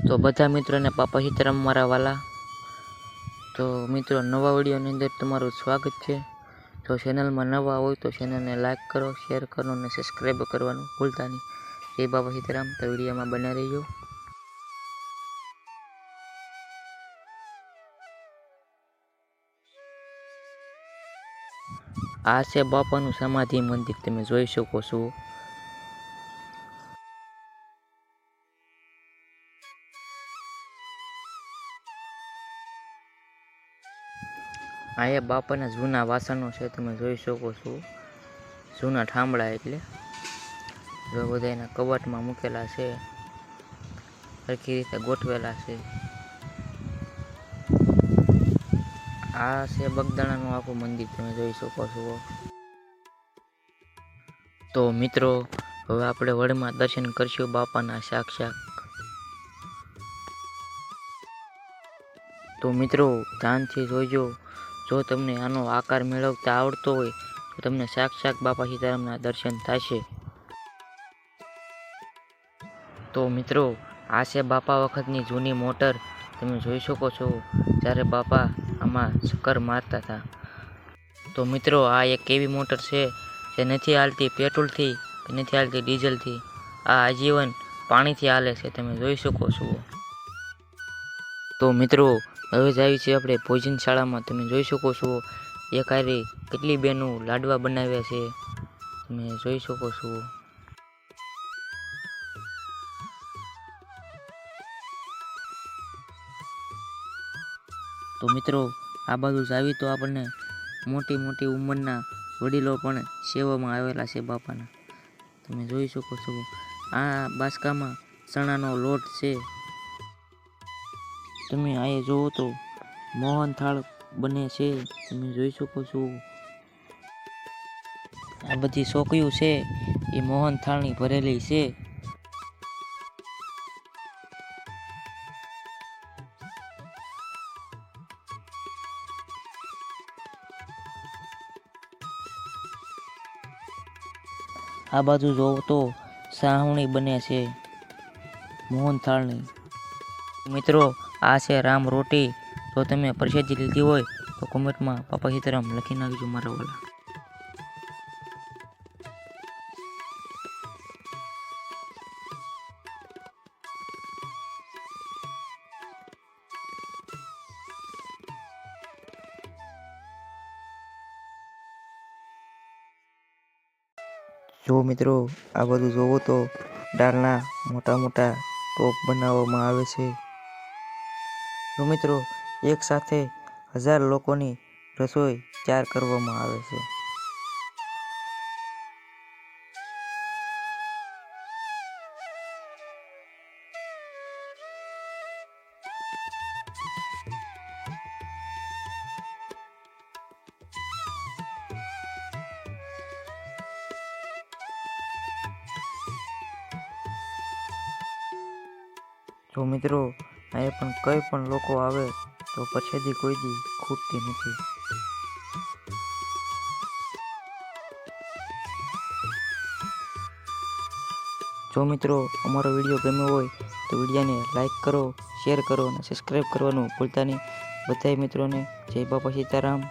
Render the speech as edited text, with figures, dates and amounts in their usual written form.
તો બધા મિત્રોને પાપા સીતારામ મારા વાલા. તો મિત્રો નવા વિડીયોની અંદર તમારું સ્વાગત છે. તો ચેનલમાં નવા હોય તો ચેનલને લાઈક કરો, શેર કરો અને સબસ્ક્રાઈબ કરવાનું ભૂલતા નહીં. જય બાપા સીતારામ. તો વિડીયોમાં બન્યા રહીજો. આ છે બાપાનું સમાધિ મંદિર, તમે જોઈ શકો છો. આ એ બાપાના જૂના વાસણો છે, તમે જોઈ શકો છો. જૂના ઠામડા એટલે જો બધા એના કબાટમાં મૂકેલા છે, સરખી રીતે ગોઠવેલા છે. આ છે બગદાણાનું આખું મંદિર, તમે જોઈ શકો છો. તો મિત્રો હવે આપણે વડમાં દર્શન કરશું બાપાના સાક્ષાત. તો મિત્રો ધ્યાનથી જોઈજો. જો તમને આનો આકાર મેળવતા આવડતો હોય તો તમને સાક્ષાત બાપા સીતારામના દર્શન થશે. તો મિત્રો આ છે બાપા વખતની જૂની મોટર, તમે જોઈ શકો છો. જ્યારે બાપા આમાં ચક્કર મારતા હતા. તો મિત્રો આ એક એવી મોટર છે જે નથી હાલતી પેટ્રોલથી કે નથી હાલતી ડીઝલથી. આ આજીવન પાણીથી હાલે છે, તમે જોઈ શકો છો. તો મિત્રો હવે જ આવી છે આપણે ભોજનશાળામાં, તમે જોઈ શકો છો. એક હારે કેટલી બેનું લાડવા બનાવ્યા છે, તમે જોઈ શકો છો. તો મિત્રો આ બાજુ જાવી તો આપણને મોટી મોટી ઉંમરના વડીલો પણ સેવામાં આવેલા છે બાપાના, તમે જોઈ શકો છો. આ બાસકામાં ચણાનો લોટ છે. તમે અહીંયા જુઓ તો મોહનથાળ બને છે, તમે જોઈ શકો છો. આ બધી છોકરીઓ છે એ મોહનથાળની ભરેલી છે. આ બાજુ જોવો તો સાહવણી બને છે મોહનથાળની. મિત્રો આ છે રામ રોટી. જો તમે પ્રસાદી લીધી હોય તો કોમેન્ટમાં પાપા સીતારામ લખી નાખજો મારા વાલા. જો મિત્રો આ બધું જોવો તો દાળના મોટા મોટા ટોપ બનાવવામાં આવે છે. જો મિત્રો એક સાથે 1000 લોકોની રસોઈ તૈયાર કરવામાં આવે છે. જો મિત્રો અહીંયા પણ કંઈ પણ લોકો આવે તો પછીથી કોઈ દી ખૂટતી નથી. જો મિત્રો અમારો વિડીયો ગમ્યો હોય તો વિડીયોને લાઈક કરો, શેર કરો અને સબસ્ક્રાઈબ કરવાનું ભૂલતા નહીં. બધા મિત્રોને જય બાપા સીતારામ.